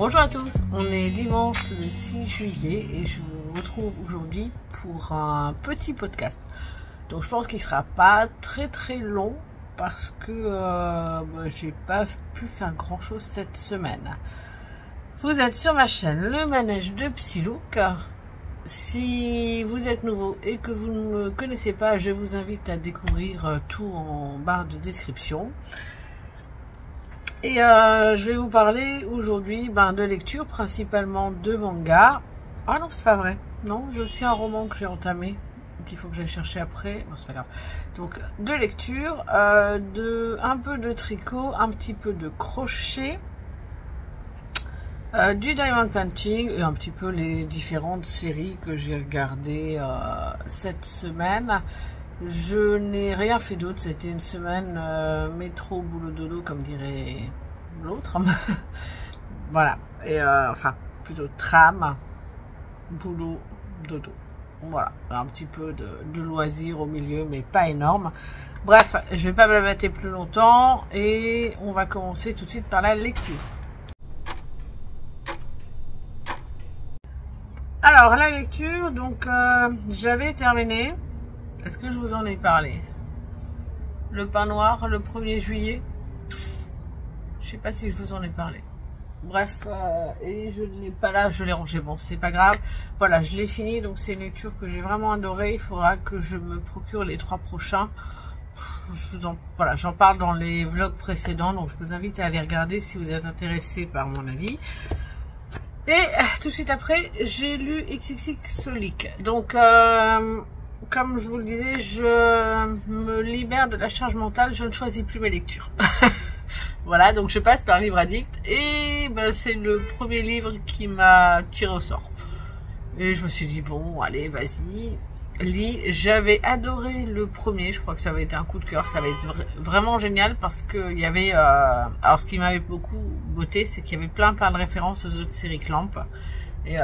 Bonjour à tous, on est dimanche le 6 juillet et je vous retrouve aujourd'hui pour un petit podcast. Donc je pense qu'il sera pas très long parce que j'ai pas pu faire grand chose cette semaine. Vous êtes sur ma chaîne Le Manège de Psylook. Si vous êtes nouveau et que vous ne me connaissez pas, je vous invite à découvrir tout en barre de description. Et je vais vous parler aujourd'hui de lecture, principalement de manga. Ah non, c'est pas vrai. Non, j'ai aussi un roman que j'ai entamé, qu'il faut que j'aille chercher après. Non, c'est pas grave. Donc, de lecture, un peu de tricot, un petit peu de crochet, du diamond painting et un petit peu les différentes séries que j'ai regardées cette semaine. Je n'ai rien fait d'autre, c'était une semaine métro, boulot, dodo, comme dirait l'autre. Voilà, et enfin, plutôt tram, boulot, dodo. Voilà, un petit peu de loisirs au milieu, mais pas énorme. Bref, je vais pas blablater plus longtemps et on va commencer tout de suite par la lecture. Alors, la lecture, donc, j'avais terminé. Est-ce que je vous en ai parlé? Le pain noir, le 1er juillet. Je sais pas si je vous en ai parlé. Bref, et je ne l'ai pas là, je l'ai rangé. Bon, c'est pas grave. Voilà, je l'ai fini. Donc, c'est une lecture que j'ai vraiment adorée. Il faudra que je me procure les 3 prochains. Voilà, j'en parle dans les vlogs précédents. Donc, je vous invite à aller regarder si vous êtes intéressé par mon avis. Et tout de suite après, j'ai lu XXXolic. Donc, comme je vous le disais, je me libère de la charge mentale, je ne choisis plus mes lectures. Voilà, donc je passe par Livre Addict et c'est le premier livre qui m'a tiré au sort. Et je me suis dit, bon, allez, vas-y, lis. J'avais adoré le premier, je crois que ça avait été un coup de cœur, ça avait été vraiment génial parce qu'il y avait... alors, ce qui m'avait beaucoup botté, c'est qu'il y avait plein de références aux autres séries Clamp. Et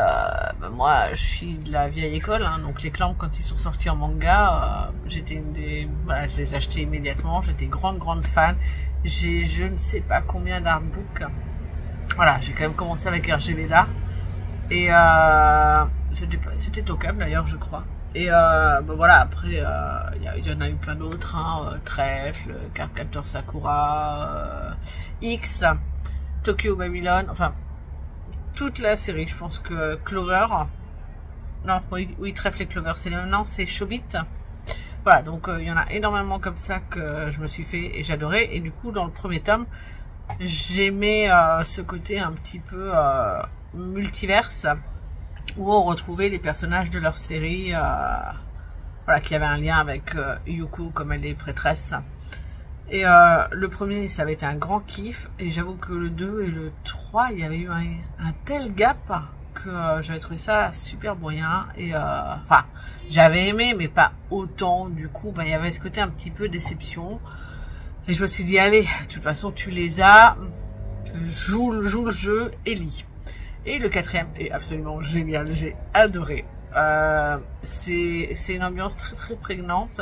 moi, je suis de la vieille école, hein, donc les Clamp, quand ils sont sortis en manga, j'étais une des... Voilà, je les achetais immédiatement, j'étais grande fan. J'ai je ne sais pas combien d'artbooks. Voilà, j'ai quand même commencé avec RGB là. Et c'était Tokkam d'ailleurs, je crois. Et voilà, après, il y en a eu plein d'autres, hein, Trèfle, Cardcaptor Sakura, X, Tokyo Babylon, enfin... toute la série, je pense que Clover, non, oui, Trèfle et Clover, c'est maintenant, c'est Chobit. Voilà, donc il y en a énormément comme ça que je me suis fait et j'adorais. Et du coup, dans le premier tome, j'aimais ce côté un petit peu multiverse, où on retrouvait les personnages de leur série, voilà, qui avaient un lien avec Yuko, comme elle est prêtresse. Et le premier, ça avait été un grand kiff. Et j'avoue que le 2 et le 3, il y avait eu un tel gap que j'avais trouvé ça super moyen. Et enfin, j'avais aimé, mais pas autant. Du coup, il y avait ce côté un petit peu déception. Et je me suis dit, allez, de toute façon, tu les as. Joue le jeu et lis. Et le 4e est absolument génial. J'ai adoré. C'est une ambiance très prégnante.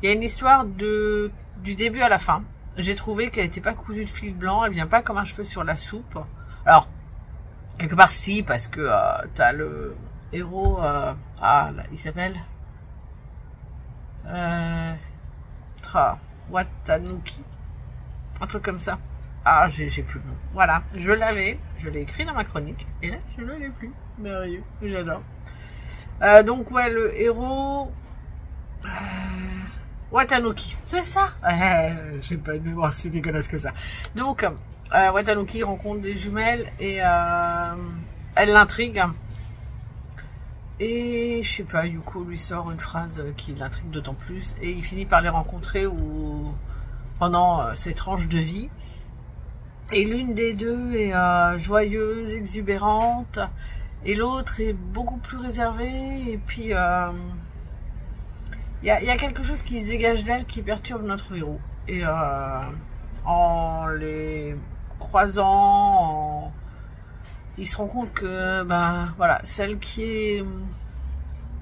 Il y a une histoire du début à la fin. J'ai trouvé qu'elle n'était pas cousue de fil blanc. Elle vient pas comme un cheveu sur la soupe. Alors, quelque part si, parce que t'as le héros... là, il s'appelle... Watanuki. Un truc comme ça. Ah, j'ai plus le nom. Voilà, je l'ai écrit dans ma chronique. Et là, je ne l'ai plus. Merveilleux, j'adore. Donc, ouais, le héros... Watanuki, c'est ça. J'ai pas une mémoire si dégueulasse que ça. Donc, Watanuki rencontre des jumelles et elle l'intrigue. Et je sais pas, Yuko lui sort une phrase qui l'intrigue d'autant plus. Et il finit par les rencontrer pendant ses tranches de vie. Et l'une des deux est joyeuse, exubérante. Et l'autre est beaucoup plus réservée. Et puis... il y a quelque chose qui se dégage d'elle qui perturbe notre héros. Et en les croisant, il se rend compte que voilà, celle qui est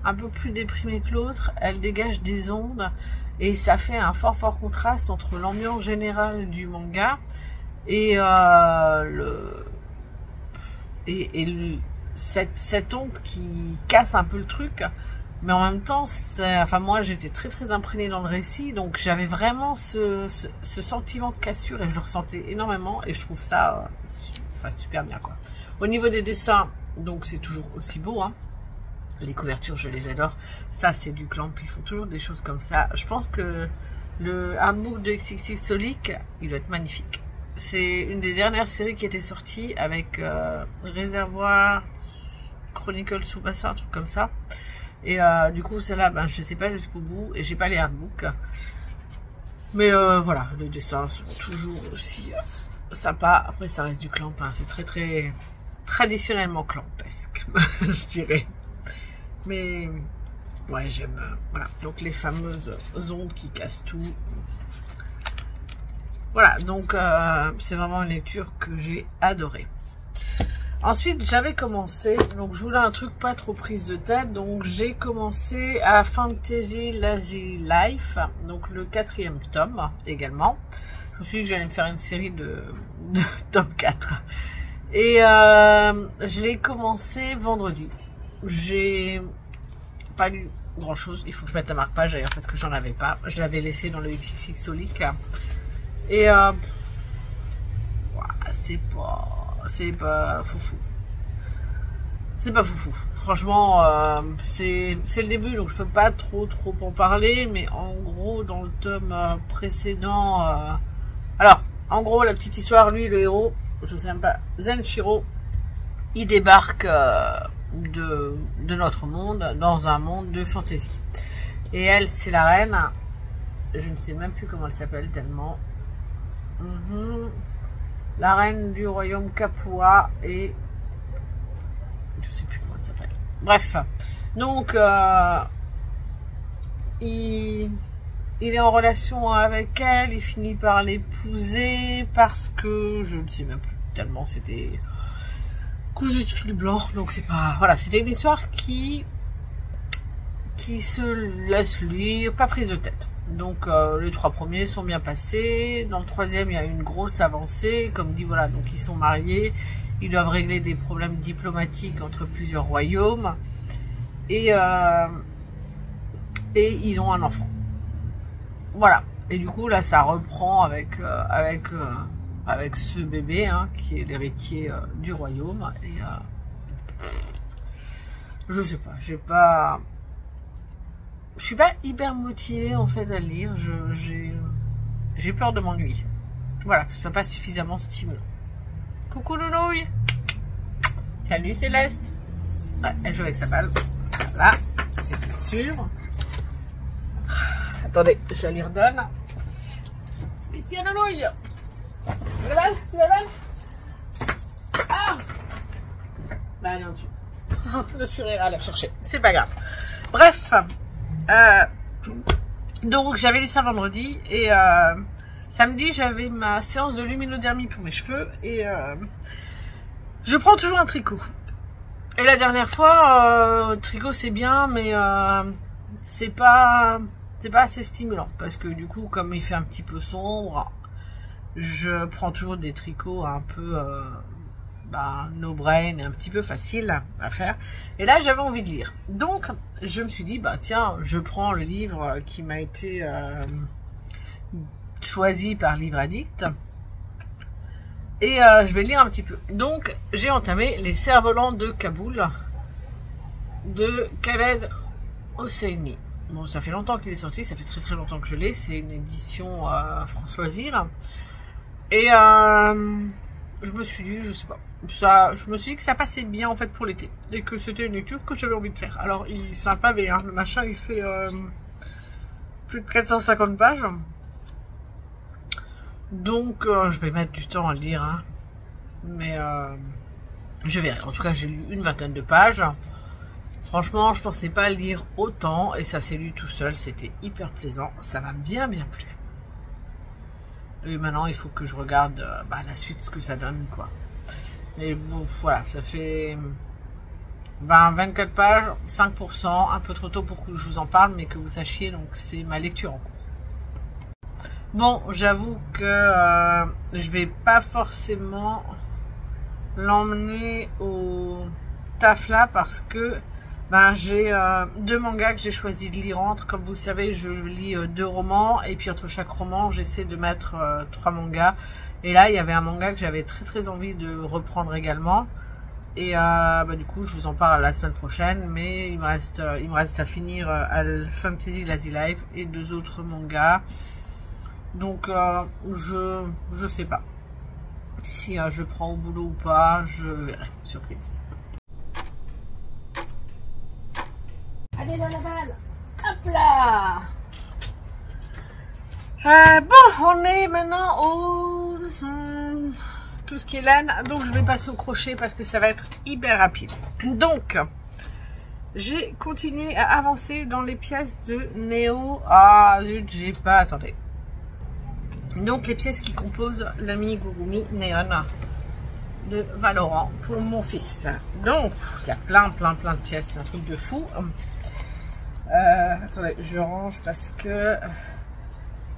un peu plus déprimée que l'autre, elle dégage des ondes et ça fait un fort contraste entre l'ambiance générale du manga et cette honte qui casse un peu le truc, mais en même temps, enfin moi j'étais très très imprégnée dans le récit, donc j'avais vraiment ce sentiment de cassure et je le ressentais énormément et je trouve ça enfin, super bien quoi. Au niveau des dessins, donc c'est toujours aussi beau, hein. Les couvertures je les adore, ça c'est du Clamp, ils font toujours des choses comme ça. Je pense que le artbook de XXXholic, il doit être magnifique. C'est une des dernières séries qui était sortie avec Réservoir, Chronicle Tsubasa, un truc comme ça. Et du coup, celle-là, ben, je ne sais pas jusqu'au bout et j'ai pas les artbooks. Mais voilà, les dessins sont toujours aussi sympas. Après, ça reste du Clamp, hein. C'est très très traditionnellement clampesque, je dirais. Mais ouais, j'aime. Voilà, donc les fameuses ondes qui cassent tout. Voilà, donc c'est vraiment une lecture que j'ai adorée. Ensuite, j'avais commencé, donc je voulais un truc pas trop prise de tête, donc j'ai commencé à Fantasy Lazy Life, donc le 4e tome également. Je me suis dit que j'allais me faire une série de tome 4. Et je l'ai commencé vendredi. J'ai pas lu grand chose, il faut que je mette la marque-page d'ailleurs parce que j'en avais pas. Je l'avais laissé dans le XXXholic. Et c'est pas foufou. C'est pas foufou. Franchement, c'est le début, donc je peux pas trop en parler. Mais en gros, dans le tome précédent... alors, en gros, la petite histoire, lui, le héros, je sais même pas, Zenshiro, il débarque de notre monde, dans un monde de fantasy. Et elle, c'est la reine. Je ne sais même plus comment elle s'appelle tellement... La reine du royaume Kapua et je sais plus comment elle s'appelle. Bref, donc il est en relation avec elle, il finit par l'épouser parce que je ne sais même plus tellement c'était cousu de fil blanc, donc c'est pas voilà, c'était une histoire qui se laisse lire, pas prise de tête. Donc les 3 premiers sont bien passés. Dans le 3e, il y a eu une grosse avancée. Comme dit, voilà, donc ils sont mariés. Ils doivent régler des problèmes diplomatiques entre plusieurs royaumes. Et ils ont un enfant. Voilà. Et du coup, là, ça reprend avec ce bébé, hein, qui est l'héritier du royaume. Et je sais pas, je suis pas hyper motivée en fait à le lire, j'ai peur de m'ennuyer. Voilà, que ce soit pas suffisamment stimulant. Coucou Nounouille. Salut Céleste. Ouais, elle joue avec sa balle. Voilà, c'était sûr. Attendez, je la lui redonne. Ici Nounouille. Tu la balle? Tu la balle? Ah bah elle est en dessous. Le fureur à la chercher, c'est pas grave. Bref. Donc j'avais lu ça vendredi et samedi j'avais ma séance de luminodermie pour mes cheveux et je prends toujours un tricot. Et la dernière fois, tricot c'est bien mais c'est pas assez stimulant parce que du coup comme il fait un petit peu sombre, je prends toujours des tricots un peu no brain et un petit peu facile à faire. Et là j'avais envie de lire, donc je me suis dit bah tiens, je prends le livre qui m'a été choisi par Livre Addict et je vais lire un petit peu. Donc j'ai entamé Les Cerfs-Volants de Kaboul de Khaled Hosseini. Bon, ça fait longtemps qu'il est sorti, ça fait très longtemps que je l'ai, c'est une édition France Loisirs et je me suis dit, je sais pas, je me suis dit que ça passait bien en fait pour l'été et que c'était une lecture que j'avais envie de faire. Alors il est sympa, mais hein, le machin il fait plus de 450 pages, donc je vais mettre du temps à le lire, hein. Mais je verrai. En tout cas, j'ai lu une 20aine de pages. Franchement, je pensais pas lire autant et ça s'est lu tout seul. C'était hyper plaisant. Ça m'a bien plu. Et maintenant, il faut que je regarde la suite, ce que ça donne, quoi. Mais bon, voilà, ça fait 24 pages, 5%, un peu trop tôt pour que je vous en parle, mais que vous sachiez, donc c'est ma lecture en cours. Bon, j'avoue que je vais pas forcément l'emmener au taf là parce que ben, j'ai 2 mangas que j'ai choisi de lire entre. Comme vous savez, je lis 2 romans et puis entre chaque roman, j'essaie de mettre 3 mangas. Et là, il y avait un manga que j'avais très envie de reprendre également. Et bah, du coup, je vous en parle la semaine prochaine. Mais il me reste à finir Fantasy Lazy Life et 2 autres mangas. Donc, je sais pas si je le prends au boulot ou pas. Je verrai. Surprise. Allez dans la balle. Hop là. Bon, on est maintenant au tout ce qui est laine, donc je vais passer au crochet parce que ça va être hyper rapide. Donc, j'ai continué à avancer dans les pièces de Néo. Ah zut, j'ai pas, attendez. Donc les pièces qui composent l'amigurumi Neon de Valorant pour mon fils. Donc, il y a plein de pièces, c'est un truc de fou. Attendez, je range parce que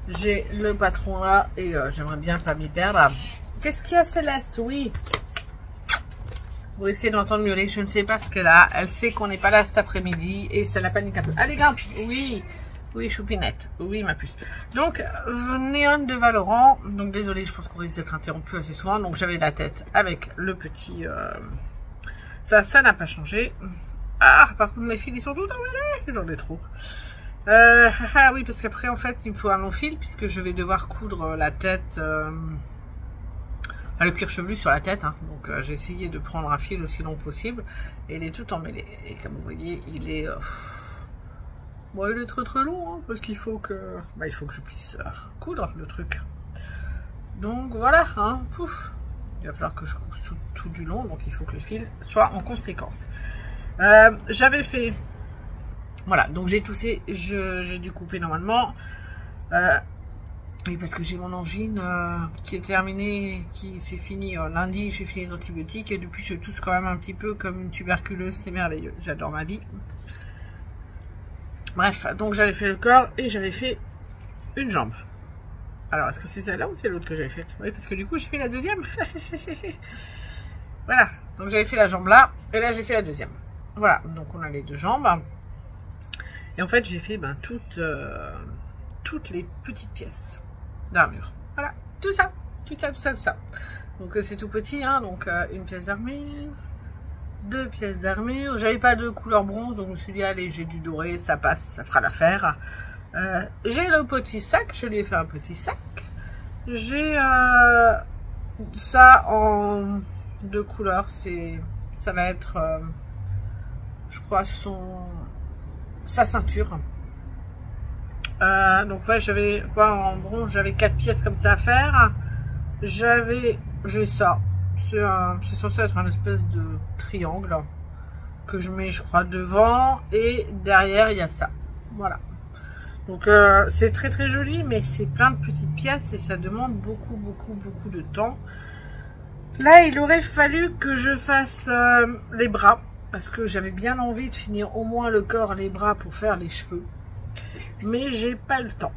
j'ai le patron là et j'aimerais bien pas m'y perdre. Qu'est-ce qu'il y a, Céleste? Oui. Vous risquez d'entendre miauler, je ne sais pas ce qu'elle a. Elle sait qu'on n'est pas là cet après-midi et ça la panique un peu. Allez, grimpe. Oui. Oui, choupinette. Oui, ma puce. Donc, Néon de Valorant. Donc, désolé, je pense qu'on risque d'être interrompu assez souvent. Donc, j'avais la tête avec le petit... Ça n'a pas changé. Ah, par contre, mes fils, ils sont tous emmêlés. J'en ai trop. Ah oui, parce qu'après, en fait, il me faut un long fil puisque je vais devoir coudre la tête... le cuir chevelu sur la tête, hein. Donc j'ai essayé de prendre un fil aussi long possible et il est tout emmêlé. Et comme vous voyez, il est bon, il est très long, hein, parce qu'il faut que je puisse coudre le truc. Donc voilà, hein, pouf. Il va falloir que je coupe tout du long, donc il faut que le fil soit en conséquence. J'avais fait, voilà, donc j'ai toussé, j'ai dû couper normalement. Oui, parce que j'ai mon angine qui est terminée, qui s'est finie lundi, j'ai fini les antibiotiques et depuis je tousse quand même un petit peu comme une tuberculeuse, c'est merveilleux, j'adore ma vie. Bref, donc j'avais fait le corps et j'avais fait une jambe. Alors, est-ce que c'est celle-là ou c'est l'autre que j'avais faite? Oui, parce que du coup j'ai fait la deuxième. Voilà, donc j'avais fait la jambe là et là j'ai fait la deuxième. Voilà, donc on a les 2 jambes. Et en fait j'ai fait toutes les petites pièces d'armure. Voilà, tout ça. Donc c'est tout petit, hein, donc une pièce d'armure, 2 pièces d'armure. J'avais pas de couleur bronze, donc je me suis dit allez, j'ai du doré, ça passe, ça fera l'affaire. J'ai le petit sac, je lui ai fait un petit sac. J'ai ça en 2 couleurs, ça va être je crois sa ceinture. Donc ouais, j'avais en bronze, j'avais 4 pièces comme ça à faire. J'ai ça. C'est censé être un espèce de triangle que je mets, je crois, devant et derrière il y a ça. Voilà. Donc c'est très joli, mais c'est plein de petites pièces et ça demande beaucoup de temps. Là, il aurait fallu que je fasse les bras parce que j'avais bien envie de finir au moins le corps, les bras pour faire les cheveux. Mais j'ai pas le temps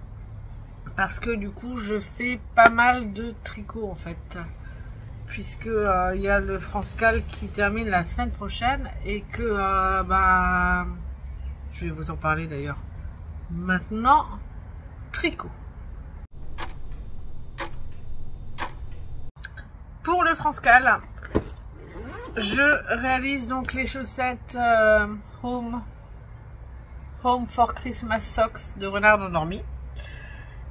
parce que du coup je fais pas mal de tricot en fait, puisque il y a le France-Cal qui termine la semaine prochaine et que je vais vous en parler d'ailleurs maintenant. Tricot pour le France-Cal, je réalise donc les chaussettes Home for Christmas Socks de Renard Endormi.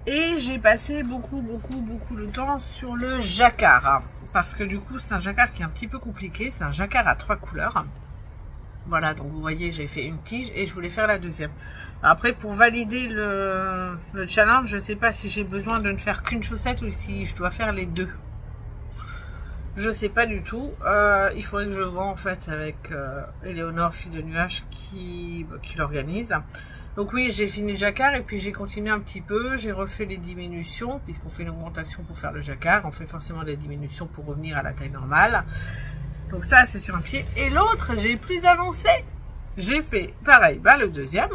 Et j'ai passé beaucoup de temps sur le jacquard. Parce que du coup, c'est un jacquard qui est un petit peu compliqué. C'est un jacquard à 3 couleurs. Voilà, donc vous voyez, j'ai fait une tige et je voulais faire la deuxième. Après, pour valider le challenge, je ne sais pas si j'ai besoin de ne faire qu'une chaussette ou si je dois faire les 2. Je sais pas du tout. Il faudrait que je vois en fait avec Éléonore, fille de nuage, qui l'organise. Donc oui, j'ai fini le jacquard et puis j'ai continué un petit peu. J'ai refait les diminutions puisqu'on fait une augmentation pour faire le jacquard. On fait forcément des diminutions pour revenir à la taille normale. Donc ça, c'est sur un pied. Et l'autre, j'ai plus avancé. J'ai fait pareil, le deuxième.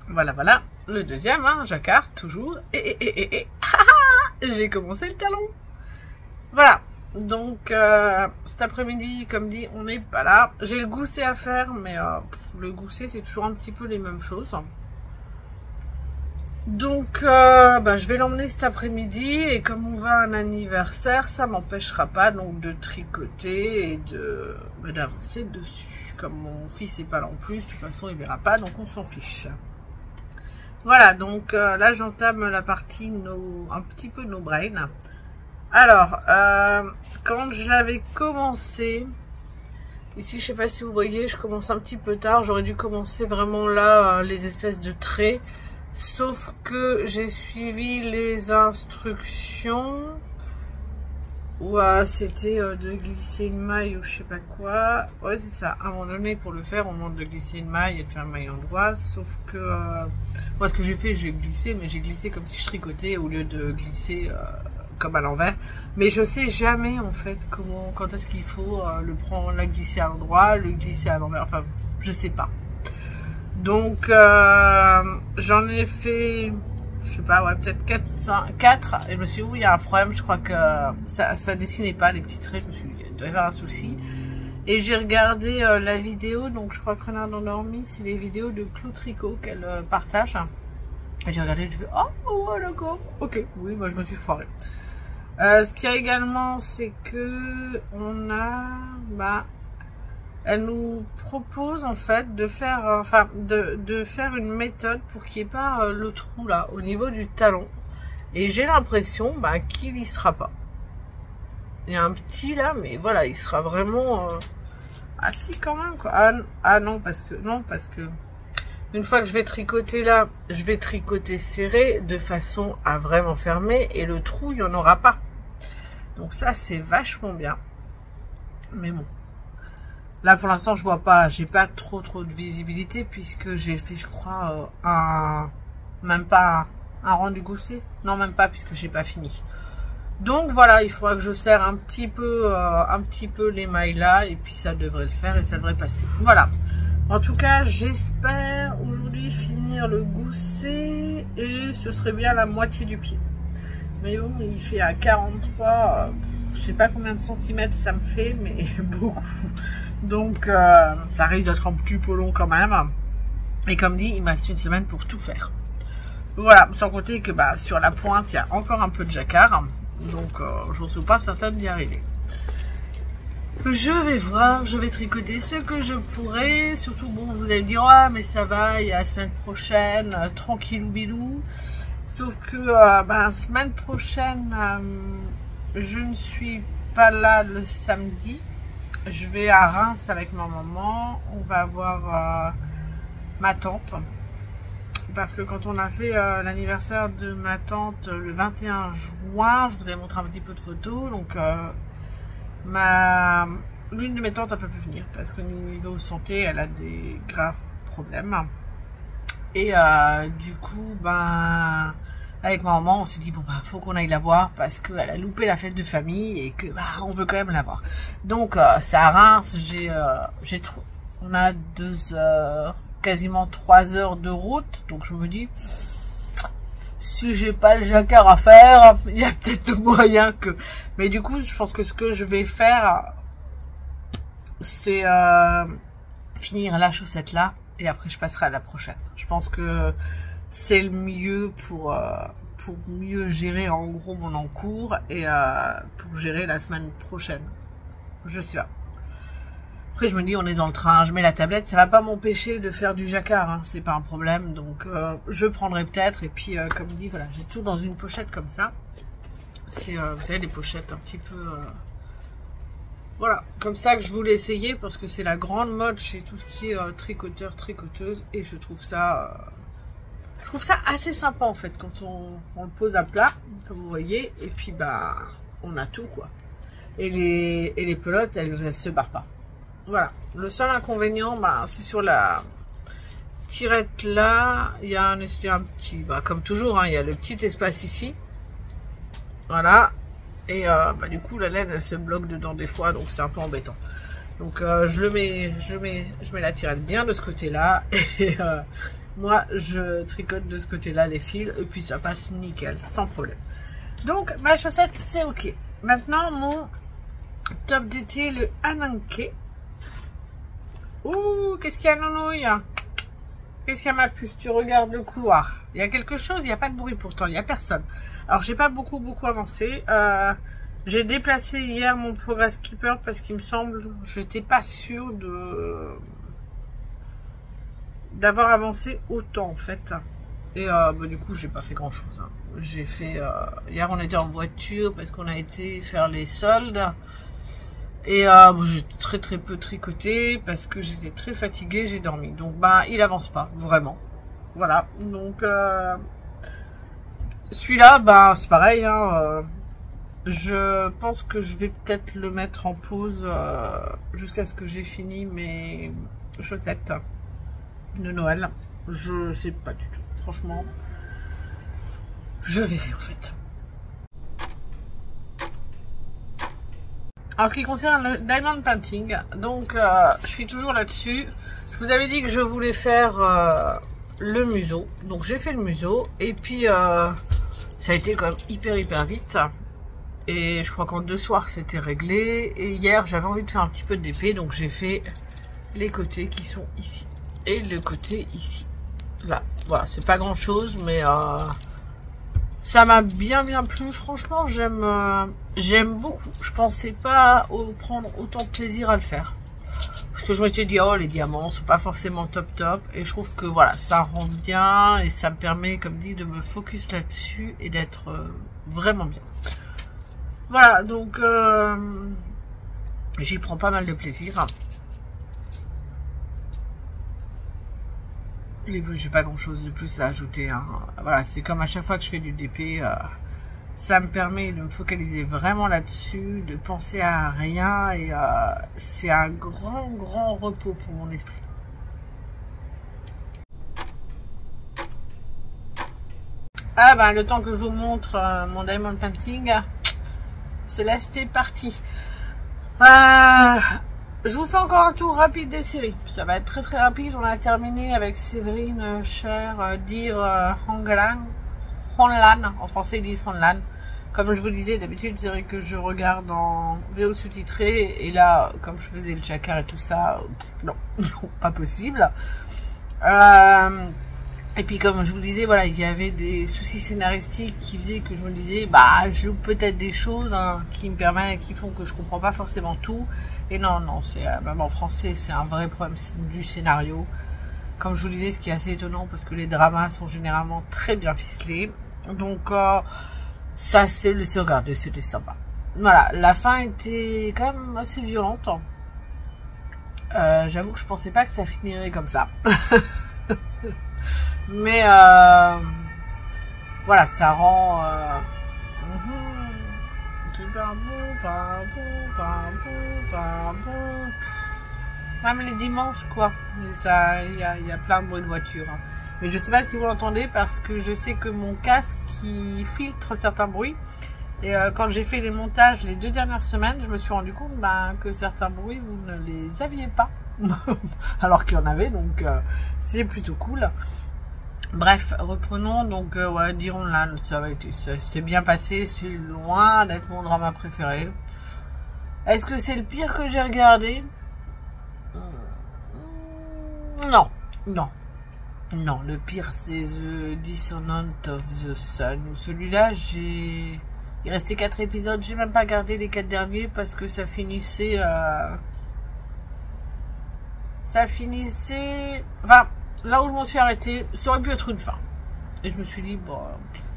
Voilà, le deuxième, hein, jacquard, toujours. Et j'ai commencé le talon. Voilà. Donc cet après-midi, comme dit, on n'est pas là. J'ai le gousset à faire, mais le gousset c'est toujours un petit peu les mêmes choses. Donc je vais l'emmener cet après-midi et comme on va à un anniversaire, ça m'empêchera pas donc de tricoter et de d'avancer dessus. Comme mon fils n'est pas là en plus, de toute façon il verra pas, donc on s'en fiche. Voilà, donc là j'entame la partie un petit peu no brain. Alors, quand je l'avais commencé, ici je sais pas si vous voyez, je commence un petit peu tard, j'aurais dû commencer vraiment là les espèces de traits, sauf que j'ai suivi les instructions où c'était de glisser une maille ou je sais pas quoi. Ouais c'est ça, à un moment donné pour le faire on demande de glisser une maille et de faire un maille endroit, sauf que moi ce que j'ai fait, j'ai glissé, mais j'ai glissé comme si je tricotais au lieu de glisser comme à l'envers, mais je sais jamais en fait quand est-ce qu'il faut la glisser à l'endroit, le glisser à l'envers, enfin je sais pas. Donc j'en ai fait, je sais pas, ouais, peut-être 4 et je me suis dit, oui, il y a un problème, je crois que ça dessinait pas les petits traits, je me suis dit, il doit y avoir un souci. Et j'ai regardé la vidéo, donc je crois que Renard endormi, c'est les vidéos de Clou Tricot qu'elle partage. Et j'ai regardé, je fais, oh ouais d'accord, ok, oui, moi je me suis foirée. Ce qu'il y a également, c'est que on a, elle nous propose en fait de faire, de faire une méthode pour qu'il n'y ait pas le trou là au niveau du talon. Et j'ai l'impression qu'il y sera pas. Il y a un petit là, mais voilà, il sera vraiment assis quand même quoi. Ah non parce que une fois que je vais tricoter là, je vais tricoter serré de façon à vraiment fermer et le trou il n'y en aura pas. Donc ça c'est vachement bien. Mais bon. Là pour l'instant je vois pas, j'ai pas trop de visibilité puisque j'ai fait je crois même pas un rendu gousset. Non même pas puisque j'ai pas fini. Donc voilà, il faudra que je serre un petit peu les mailles là et puis ça devrait le faire et ça devrait passer. Voilà. En tout cas j'espère aujourd'hui finir le gousset et ce serait bien la moitié du pied. Mais bon, il fait à 43, je sais pas combien de centimètres ça me fait, mais beaucoup. Donc, ça risque d'être un petit peu long quand même. Et comme dit, il me reste une semaine pour tout faire. Voilà, sans compter que sur la pointe, il y a encore un peu de jacquard. Donc, je ne suis pas certaine d'y arriver. Je vais voir, je vais tricoter ce que je pourrai. Surtout, bon, vous allez me dire, ah, mais ça va, il y a la semaine prochaine, tranquillou bilou. Sauf que semaine prochaine, je ne suis pas là le samedi. Je vais à Reims avec ma maman. On va voir ma tante. Parce que quand on a fait l'anniversaire de ma tante le 21 juin, je vous ai montré un petit peu de photos. Donc l'une de mes tantes n'a pas pu venir parce que niveau santé, elle a des graves problèmes. Et du coup, avec ma maman, on s'est dit, bon, faut qu'on aille la voir parce qu'elle a loupé la fête de famille et que, on veut quand même la voir. Donc, c'est à Reims, on a 2 heures, quasiment 3 heures de route. Donc, je me dis, si j'ai pas le jacquard à faire, il y a peut-être moyen que... Mais du coup, je pense que ce que je vais faire, c'est finir la chaussette là. Et après, je passerai à la prochaine. Je pense que c'est le mieux pour mieux gérer en gros mon encours et pour gérer la semaine prochaine. Je sais pas. Après, je me dis, on est dans le train, je mets la tablette. Ça va pas m'empêcher de faire du jacquard, hein, c'est pas un problème. Donc, je prendrai peut-être. Et puis, comme dit, voilà, j'ai tout dans une pochette comme ça. C'est, vous savez, des pochettes un petit peu... Voilà, comme ça que je voulais essayer parce que c'est la grande mode chez tout ce qui est tricoteur, tricoteuse et je trouve ça assez sympa en fait quand on le pose à plat, comme vous voyez, et puis on a tout quoi. Et les pelotes, elles se barrent pas. Voilà, le seul inconvénient, c'est sur la tirette là, il y a un petit, comme toujours, hein, il y a le petit espace ici. Voilà. Et du coup la laine elle se bloque dedans des fois, donc c'est un peu embêtant. Donc je mets la tirette bien de ce côté là et moi je tricote de ce côté là les fils et puis ça passe nickel sans problème. Donc ma chaussette c'est ok. Maintenant mon Top d'été, le Ananke. Ouh, qu'est-ce qu'il y a, nounouille? Qu'est-ce qu'il y a, ma puce? Tu regardes le couloir. Il y a quelque chose, il n'y a pas de bruit pourtant, il n'y a personne. Alors, j'ai pas beaucoup avancé. J'ai déplacé hier mon Progress Keeper parce qu'il me semble, j'étais pas sûre d'avoir avancé autant en fait. Et bah, du coup, j'ai pas fait grand chose. Hein. J'ai fait. Hier, on était en voiture parce qu'on a été faire les soldes. Et j'ai très peu tricoté parce que j'étais très fatiguée, j'ai dormi. Donc bah il avance pas, vraiment. Voilà, donc celui-là, bah c'est pareil, hein, je pense que je vais peut-être le mettre en pause jusqu'à ce que j'ai fini mes chaussettes de Noël. Je sais pas du tout, franchement. Je verrai en fait. En ce qui concerne le diamond painting, donc je suis toujours là-dessus. Je vous avais dit que je voulais faire le museau. Donc j'ai fait le museau et puis ça a été quand même hyper vite. Et je crois qu'en 2 soirs c'était réglé. Et hier j'avais envie de faire un petit peu d'épée, donc j'ai fait les côtés qui sont ici. Et le côté ici. Là, voilà, c'est pas grand chose, mais ça m'a bien plu. Franchement, j'aime beaucoup. Je pensais pas prendre autant de plaisir à le faire. Parce que je m'étais dit, oh, les diamants sont pas forcément top. Et je trouve que voilà, ça rend bien et ça me permet, comme dit, de me focus là-dessus et d'être vraiment bien. Voilà, donc j'y prends pas mal de plaisir. J'ai pas grand chose de plus à ajouter. Hein. Voilà, c'est comme à chaque fois que je fais du DP, ça me permet de me focaliser vraiment là-dessus, de penser à rien et c'est un grand repos pour mon esprit. Ah ben le temps que je vous montre mon diamond painting, c'est là, c'était parti. Je vous fais encore un tour rapide des séries. Ça va être très rapide. On a terminé avec Séverine Cher, dire Honlan. En français ils disent Honlan. Comme je vous le disais, d'habitude c'est vrai que je regarde en VO sous-titré. Et là, comme je faisais le chakar et tout ça, non, pas possible. Et puis comme je vous le disais, voilà, il y avait des soucis scénaristiques qui faisaient que je me disais, bah je loupe peut-être des choses hein, qui font que je comprends pas forcément tout. Et non, c'est même en français, c'est un vrai problème du scénario. Comme je vous le disais, ce qui est assez étonnant parce que les dramas sont généralement très bien ficelés. Donc ça, c'est le se regarder, c'était sympa. Voilà, la fin était quand même assez violente. J'avoue que je pensais pas que ça finirait comme ça. Mais voilà, ça rend même les dimanches quoi. Il y a plein de bruit de voiture. Hein. Mais je sais pas si vous l'entendez parce que je sais que mon casque qui filtre certains bruits. Et quand j'ai fait les montages les 2 dernières semaines, je me suis rendu compte que certains bruits vous ne les aviez pas. Alors qu'il y en avait, donc c'est plutôt cool. Bref, reprenons. Donc ouais, dirons là, ça va été, c'est bien passé, c'est loin d'être mon drama préféré. Est-ce que c'est le pire que j'ai regardé? Non, le pire c'est The Dissonant of the Sun. Celui-là, il restait 4 épisodes, j'ai même pas regardé les 4 derniers parce que ça finissait enfin, là où je m'en suis arrêtée, ça aurait pu être une fin. Et je me suis dit, bon,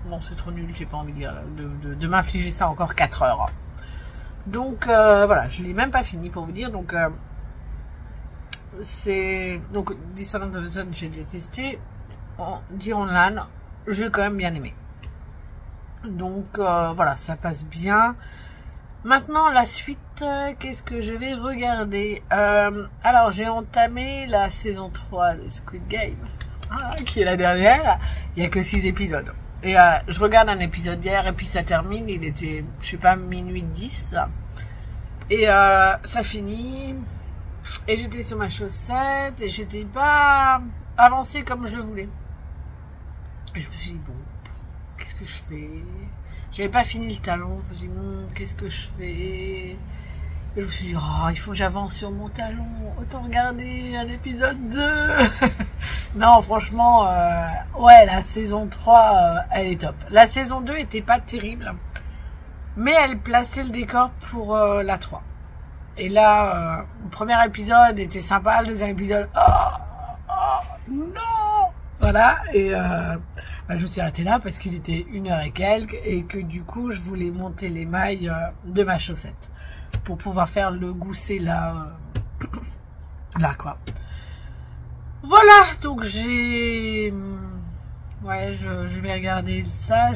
non, c'est trop nul, j'ai pas envie de m'infliger ça encore 4 heures. Donc, voilà, je l'ai même pas fini pour vous dire. Donc, donc Dissonant of the Sun, j'ai détesté. Dire Online, j'ai quand même bien aimé. Donc, voilà, ça passe bien. Maintenant, la suite, qu'est-ce que je vais regarder? Alors, j'ai entamé la saison 3 de Squid Game, qui est la dernière. Il n'y a que 6 épisodes. Et je regarde un épisode hier, et puis ça termine. Il était, je sais pas, minuit 10. Et ça finit. Et j'étais sur ma chaussette, et j'étais pas avancée comme je le voulais. Et je me suis dit, bon, qu'est-ce que je fais? J'avais pas fini le talon, je me suis dit, qu'est-ce que je fais? Et je me suis dit, oh, il faut que j'avance sur mon talon, autant regarder un épisode 2. Non, franchement, ouais, la saison 3, elle est top. La saison 2 était pas terrible, mais elle plaçait le décor pour la 3. Et là, le premier épisode était sympa, le deuxième épisode, non. Voilà, et je me suis arrêtée là parce qu'il était 1h et quelques, et que du coup, je voulais monter les mailles de ma chaussette pour pouvoir faire le gousset là, là quoi. Voilà, donc j'ai... Ouais, je vais regarder ça.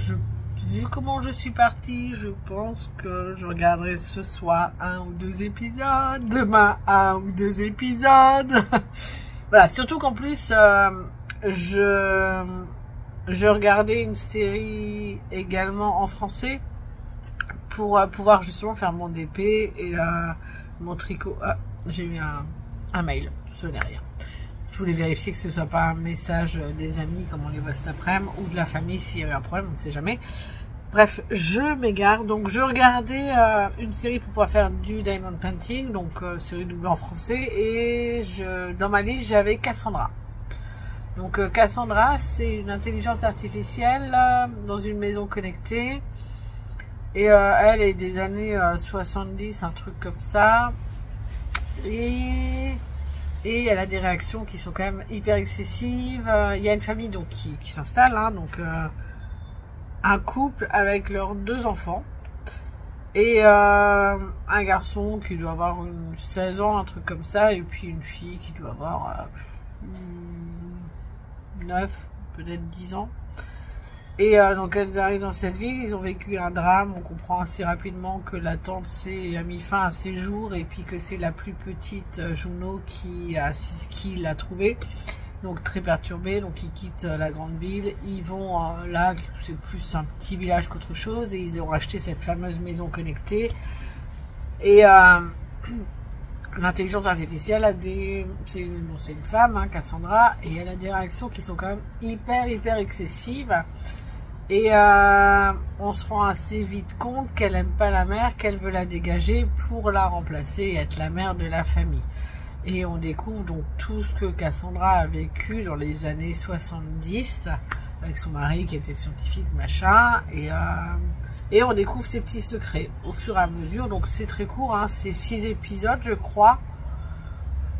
Vu comment je suis partie, je pense que je regarderai ce soir 1 ou 2 épisodes. Demain, 1 ou 2 épisodes. Voilà, surtout qu'en plus, je regardais une série également en français pour pouvoir justement faire mon DP et mon tricot. Ah, j'ai eu un mail, ce n'est rien. Je voulais vérifier que ce soit pas un message des amis comme on les voit cet après-midi ou de la famille s'il y avait un problème, on ne sait jamais. Bref, je m'égare. Donc je regardais une série pour pouvoir faire du diamond painting, donc série doublée en français, et dans ma liste j'avais Cassandra. Donc Cassandra, c'est une intelligence artificielle dans une maison connectée. Et elle est des années 70, un truc comme ça. Et elle a des réactions qui sont quand même hyper excessives. Il y a une famille donc qui s'installe, hein, donc un couple avec leurs 2 enfants. Et un garçon qui doit avoir 16 ans, un truc comme ça. Et puis une fille qui doit avoir 9, peut-être 10 ans. Et donc elles arrivent dans cette ville, ils ont vécu un drame, on comprend assez rapidement que la tante a mis fin à ses jours, et puis que c'est la plus petite Juno qui l'a trouvée, donc très perturbée, donc ils quittent la grande ville, ils vont là, c'est plus un petit village qu'autre chose, et ils ont acheté cette fameuse maison connectée, et l'intelligence artificielle a c'est une femme, hein, Cassandra, et elle a des réactions qui sont quand même hyper excessives. Et on se rend assez vite compte qu'elle aime pas la mère, qu'elle veut la dégager pour la remplacer et être la mère de la famille. Et on découvre donc tout ce que Cassandra a vécu dans les années 70 avec son mari qui était scientifique, machin, et on découvre ses petits secrets au fur et à mesure. Donc c'est très court, hein, c'est 6 épisodes je crois.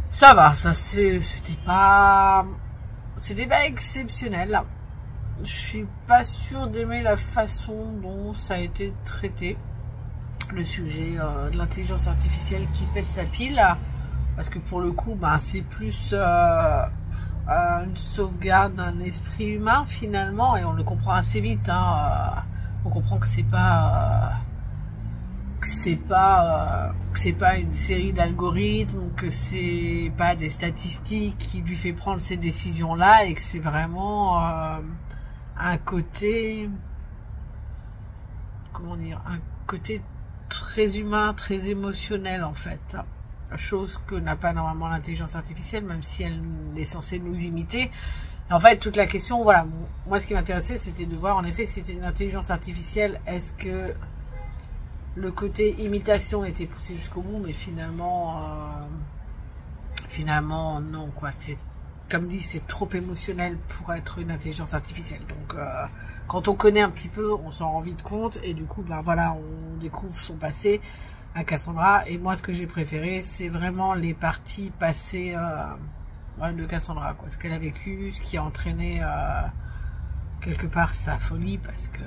Ça va, ça c'était pas exceptionnel. Je suis pas sûre d'aimer la façon dont ça a été traité, le sujet de l'intelligence artificielle qui pète sa pile, parce que pour le coup, c'est plus une sauvegarde d'un esprit humain finalement, et on le comprend assez vite. Hein, on comprend que c'est pas une série d'algorithmes, que c'est pas des statistiques qui lui fait prendre ces décisions là, et que c'est vraiment un côté, comment dire, un côté très humain, très émotionnel en fait, chose que n'a pas normalement l'intelligence artificielle, même si elle est censée nous imiter. En fait, toute la question, voilà, moi ce qui m'intéressait, c'était de voir en effet si c'était une intelligence artificielle, est-ce que le côté imitation était poussé jusqu'au bout, mais finalement non, quoi. C'est, comme dit, c'est trop émotionnel pour être une intelligence artificielle. Donc, quand on connaît un petit peu, on s'en rend vite compte, et du coup, voilà, on découvre son passé à Cassandra. Et moi, ce que j'ai préféré, c'est vraiment les parties passées de Cassandra, quoi. Ce qu'elle a vécu, ce qui a entraîné quelque part sa folie, parce que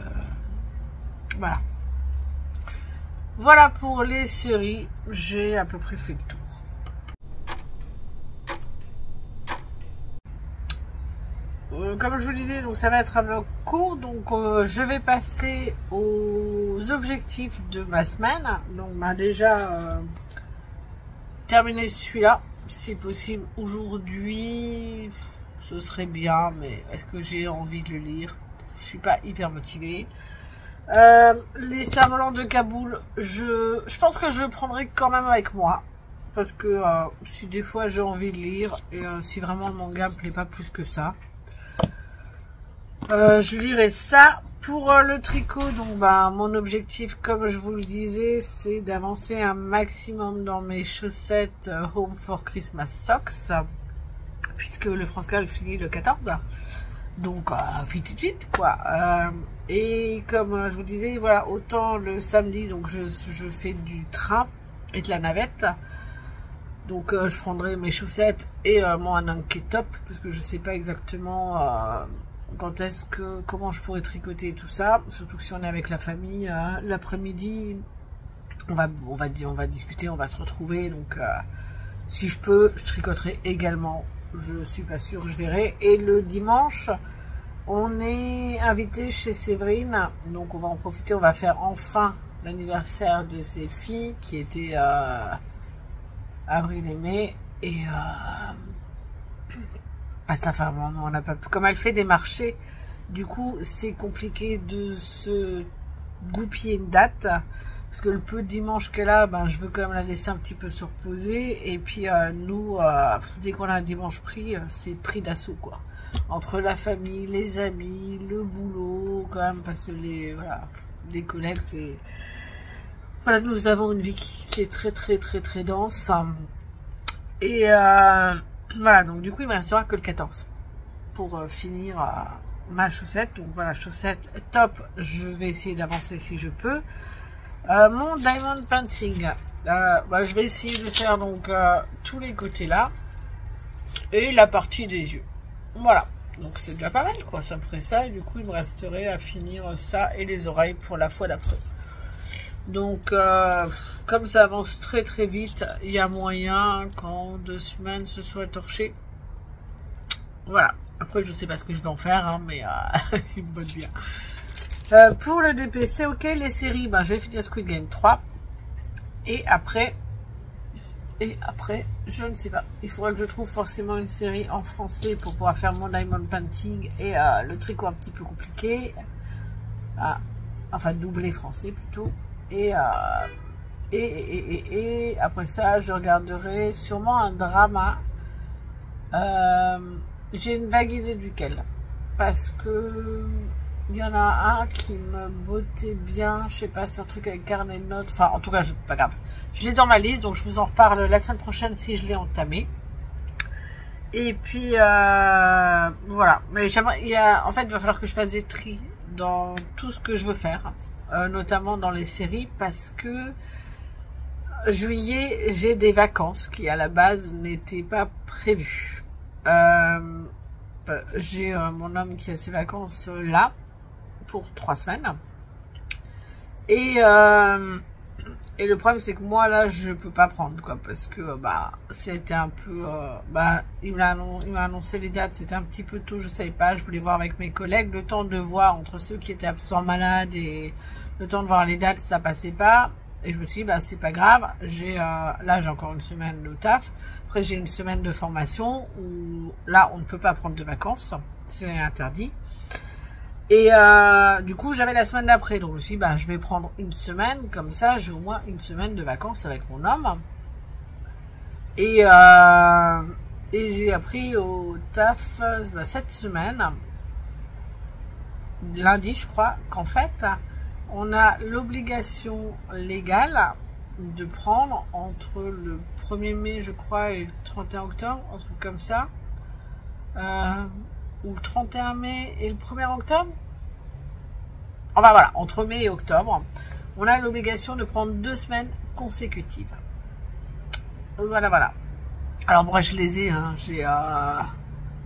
voilà. Voilà pour les séries, j'ai à peu près fait le tour. Comme je vous le disais, donc ça va être un vlog court, donc je vais passer aux objectifs de ma semaine. Donc déjà terminer celui-là, si possible aujourd'hui, ce serait bien, mais est-ce que j'ai envie de le lire? Je suis pas hyper motivée. Les Cerfs-Volants de Kaboul, je pense que je le prendrai quand même avec moi, parce que si des fois j'ai envie de lire, et si vraiment le manga me plaît pas plus que ça. Je dirais ça. Pour le tricot, donc bah, mon objectif, comme je vous le disais, c'est d'avancer un maximum dans mes chaussettes Home for Christmas Socks, puisque le France Gall finit le 14. Donc, vite, quoi. Et comme je vous disais, voilà, autant le samedi, donc je fais du train et de la navette. Donc, je prendrai mes chaussettes et mon ananké top, parce que je sais pas exactement quand est-ce que, comment je pourrais tricoter tout ça. Surtout que si on est avec la famille, l'après-midi, on va discuter, on va se retrouver. Donc, si je peux, je tricoterai également. Je suis pas sûre, je verrai. Et le dimanche, on est invité chez Séverine, donc on va en profiter, on va faire enfin l'anniversaire de ses filles qui étaient avril et mai, et ça fait un moment, on n'a pas pu, comme elle fait des marchés, du coup c'est compliqué de se goupiller une date, parce que le peu de dimanche qu'elle a, ben, je veux quand même la laisser un petit peu se reposer, et puis nous, dès qu'on a un dimanche pris, c'est pris d'assaut, quoi. Entre la famille, les amis, le boulot, quand même, parce que les collègues, c'est... Voilà, nous avons une vie qui est très dense. Et voilà, donc du coup, il ne me restera que le 14 pour finir ma chaussette. Donc voilà, chaussette top, je vais essayer d'avancer si je peux. Mon diamond painting, bah, je vais essayer de faire donc tous les côtés là et la partie des yeux. Voilà, donc c'est déjà pas mal, quoi. Ça me ferait ça, et du coup, il me resterait à finir ça et les oreilles pour la fois d'après. Donc, comme ça avance très vite, il y a moyen qu'en 2 semaines, ce soit torché. Voilà. Après, je sais pas ce que je vais en faire, hein, mais il me botte bien. Pour le DPC, ok, les séries, ben, je vais finir Squid Game 3. Et après, je ne sais pas. Il faudra que je trouve forcément une série en français pour pouvoir faire mon diamond painting et le tricot un petit peu compliqué. Enfin, doublé français plutôt. Et après ça, je regarderai sûrement un drama. J'ai une vague idée duquel. Parce que il y en a un qui me bottait bien. Je sais pas, c'est un truc avec carnet de notes. Enfin, en tout cas, pas grave. Je l'ai dans ma liste, donc je vous en reparle la semaine prochaine si je l'ai entamé. Et puis, voilà. Mais j'aimerais, en fait, il va falloir que je fasse des tris dans tout ce que je veux faire. Notamment dans les séries, parce que juillet, j'ai des vacances qui, à la base, n'étaient pas prévues. J'ai mon homme qui a ses vacances là, pour 3 semaines. Et le problème, c'est que moi, là, je peux pas prendre, quoi, parce que, bah, c'était un peu, il m'a annoncé les dates, c'était un petit peu tôt, je savais pas, je voulais voir avec mes collègues, le temps de voir entre ceux qui étaient absents malades et le temps de voir les dates, ça passait pas, et je me suis dit, bah, c'est pas grave, là, j'ai encore une semaine de taf, après, j'ai une semaine de formation, où, là, on ne peut pas prendre de vacances, c'est interdit. Et du coup, j'avais la semaine d'après. Donc, je me suis dit, bah, je vais prendre une semaine. Comme ça, j'ai au moins une semaine de vacances avec mon homme. Et j'ai appris au taf cette semaine, lundi, je crois, qu'en fait, on a l'obligation légale de prendre entre le 1er mai, je crois, et le 31 octobre, un truc comme ça. Ou le 31 mai et le 1er octobre. Enfin voilà, entre mai et octobre, on a l'obligation de prendre 2 semaines consécutives. Voilà. Alors moi je les ai, hein,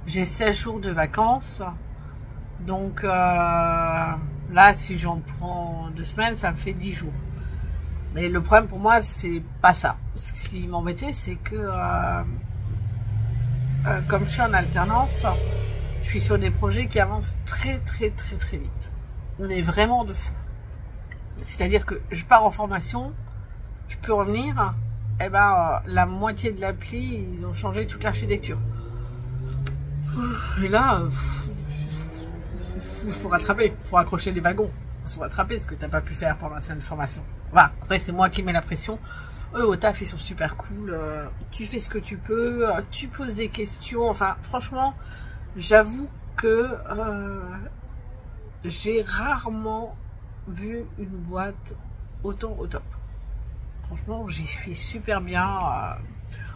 j'ai 16 jours de vacances. Donc là, si j'en prends 2 semaines, ça me fait 10 jours. Mais le problème pour moi, c'est pas ça. Ce qui m'embêtait, c'est que comme je suis en alternance, je suis sur des projets qui avancent très vite. On est vraiment de fou. C'est-à-dire que je pars en formation, je peux revenir, et ben la moitié de l'appli, ils ont changé toute l'architecture. Et là, il faut rattraper, il faut accrocher les wagons, il faut rattraper ce que tu n'as pas pu faire pendant la semaine de formation. Voilà, après c'est moi qui mets la pression. Eux au taf ils sont super cool, tu fais ce que tu peux, tu poses des questions, enfin franchement, j'avoue que j'ai rarement vu une boîte autant au top. Franchement, j'y suis super bien.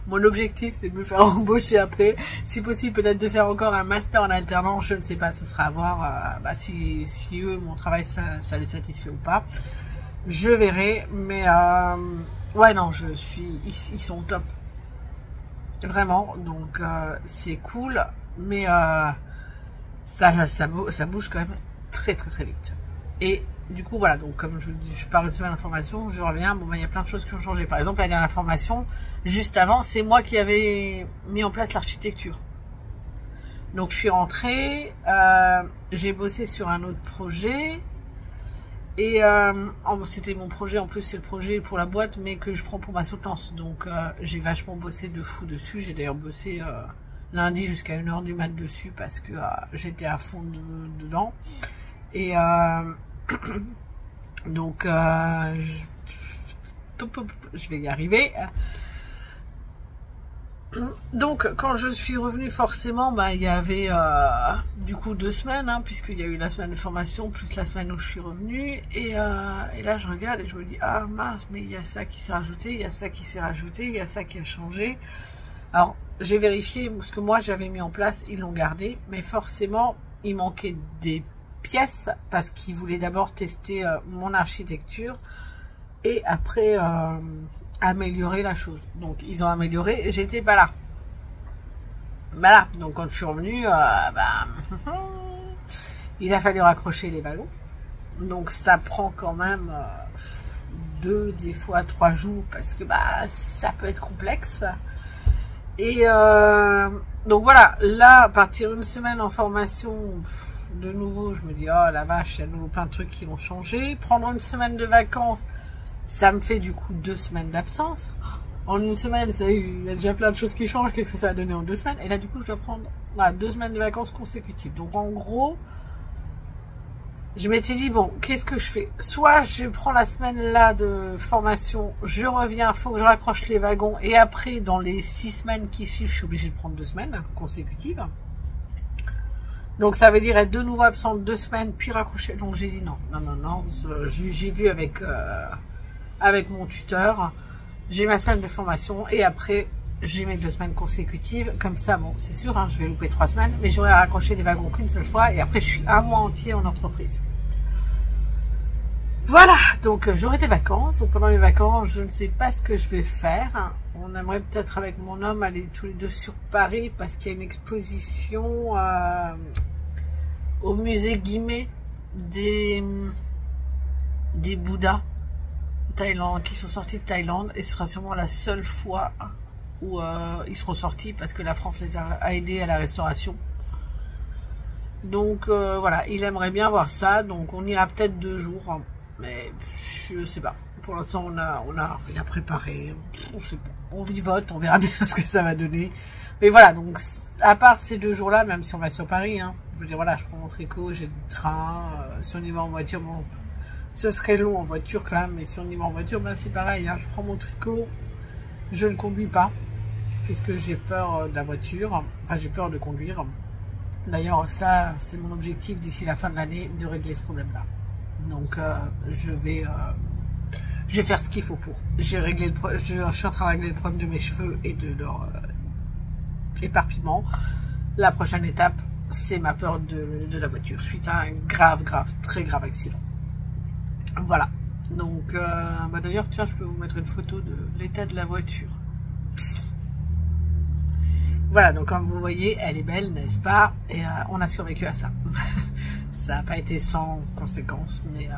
Mon objectif, c'est de me faire embaucher après. Si possible, peut-être de faire encore un master en alternance. Je ne sais pas, ce sera à voir si eux, mon travail, ça les satisfait ou pas. Je verrai. Mais ouais, non, ils sont top. Vraiment. Donc, c'est cool. Mais ça bouge quand même très, très, très vite. Et du coup, voilà, donc comme je dis, je pars une semaine d'information, je reviens, bon, il y a plein de choses qui ont changé. Par exemple, la dernière formation, juste avant, c'est moi qui avais mis en place l'architecture. Donc, je suis rentrée, j'ai bossé sur un autre projet, et c'était mon projet, en plus, c'est le projet pour la boîte, mais que je prends pour ma soutenance. Donc, j'ai vachement bossé de fou dessus. J'ai d'ailleurs bossé lundi jusqu'à 1h du mat dessus, parce que j'étais à fond dedans. Et donc je vais y arriver. Donc quand je suis revenue, forcément il y avait du coup 2 semaines, hein, puisqu'il y a eu la semaine de formation plus la semaine où je suis revenue, et là je regarde et je me dis ah mince, mais il y a ça qui s'est rajouté, il y a ça qui s'est rajouté, il y a ça qui a changé. Alors j'ai vérifié ce que moi j'avais mis en place, ils l'ont gardé, mais forcément il manquait des pièces parce qu'ils voulaient d'abord tester mon architecture et après améliorer la chose. Donc ils ont amélioré et j'étais pas là. Voilà, donc quand je suis revenue, il a fallu raccrocher les wagons. Donc ça prend quand même 2, des fois 3 jours parce que ça peut être complexe. Et donc voilà, là à partir d'une semaine en formation, de nouveau, je me dis, oh la vache, il y a de nouveau plein de trucs qui vont changer. Prendre une semaine de vacances, ça me fait du coup 2 semaines d'absence. En une semaine, il y a déjà plein de choses qui changent. Qu'est-ce que ça va donner en 2 semaines? Et là, du coup, je dois prendre 2 semaines de vacances consécutives. Donc, en gros, je m'étais dit, bon, qu'est-ce que je fais? Soit je prends la semaine là de formation, je reviens, il faut que je raccroche les wagons. Et après, dans les 6 semaines qui suivent, je suis obligée de prendre 2 semaines consécutives. Donc ça veut dire être de nouveau absente 2 semaines, puis raccrocher. Donc j'ai dit non. J'ai vu avec mon tuteur, j'ai ma semaine de formation et après j'ai mes 2 semaines consécutives. Comme ça, bon, c'est sûr, hein, je vais louper 3 semaines, mais j'aurai raccroché les wagons qu'une seule fois et après je suis un mois entier en entreprise. Voilà, donc j'aurai des vacances. Donc pendant mes vacances, je ne sais pas ce que je vais faire. On aimerait peut-être avec mon homme aller tous les deux sur Paris parce qu'il y a une exposition au musée Guimet des Bouddhas Thaïlande, qui sont sortis de Thaïlande, et ce sera sûrement la seule fois où ils seront sortis parce que la France les a aidés à la restauration. Donc voilà, il aimerait bien voir ça, donc on ira peut-être 2 jours, mais je sais pas. Pour l'instant, on a rien préparé. On sait pas. On vivote, on verra bien ce que ça va donner. Mais voilà, donc à part ces 2 jours-là, même si on va sur Paris, hein, je veux dire, voilà, je prends mon tricot, j'ai du train. Si on y va en voiture, bon, ce serait long en voiture quand même, mais si on y va en voiture, c'est pareil. Hein, je prends mon tricot, je ne conduis pas, puisque j'ai peur de la voiture. Enfin, j'ai peur de conduire. D'ailleurs, ça, c'est mon objectif d'ici la fin de l'année, de régler ce problème-là. Donc, je vais faire ce qu'il faut pour. Je suis en train de régler le problème de mes cheveux et de leur éparpillement. La prochaine étape, c'est ma peur de la voiture suite à un très grave accident. Voilà. Donc, d'ailleurs, tiens, je peux vous mettre une photo de l'état de la voiture. Voilà, donc comme vous voyez, elle est belle, n'est-ce pas? Et on a survécu à ça. Ça n'a pas été sans conséquences, mais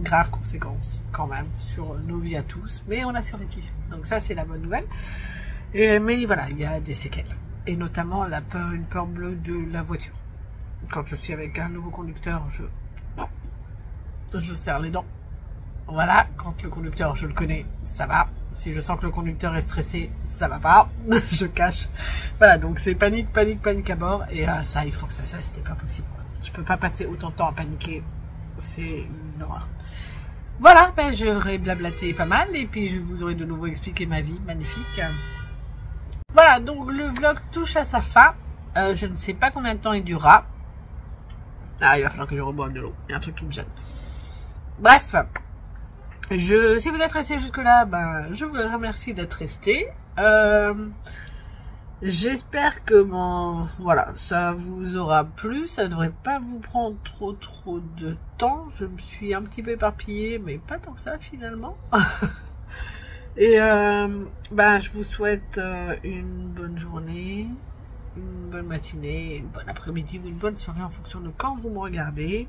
graves conséquences quand même sur nos vies à tous. Mais on a survécu. Donc ça, c'est la bonne nouvelle. Mais voilà, il y a des séquelles. Et notamment une peur bleue de la voiture. Quand je suis avec un nouveau conducteur, je serre les dents. Voilà, quand le conducteur, je le connais, ça va. Si je sens que le conducteur est stressé, ça va pas. Je cache. Voilà, donc c'est panique à bord. Et ça, il faut que ça cesse, c'est pas possible. Je peux pas passer autant de temps à paniquer. C'est une horreur. Voilà, j'aurais blablaté pas mal. Et puis je vous aurai de nouveau expliqué ma vie magnifique. Voilà, donc le vlog touche à sa fin. Je ne sais pas combien de temps il durera. Ah, il va falloir que je reboive de l'eau. Il y a un truc qui me gêne. Bref. Si vous êtes resté jusque-là, ben, je vous remercie d'être resté. J'espère que voilà, ça vous aura plu. Ça devrait pas vous prendre trop de temps. Je me suis un petit peu éparpillée, mais pas tant que ça finalement. Et ben, je vous souhaite une bonne journée, une bonne matinée, une bonne après-midi ou une bonne soirée en fonction de quand vous me regardez.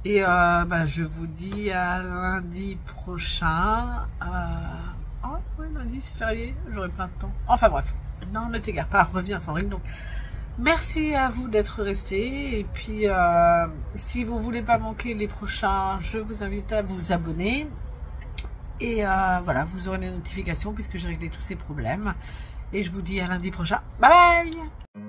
Et ben, je vous dis à lundi prochain. Oh, ouais, lundi c'est férié, j'aurai plein de temps. Enfin bref, non, ne t'égare pas, reviens sans règle. Donc, merci à vous d'être restés. Et puis, si vous voulez pas manquer les prochains, je vous invite à vous abonner. Et voilà, vous aurez les notifications puisque j'ai réglé tous ces problèmes. Et je vous dis à lundi prochain. Bye bye!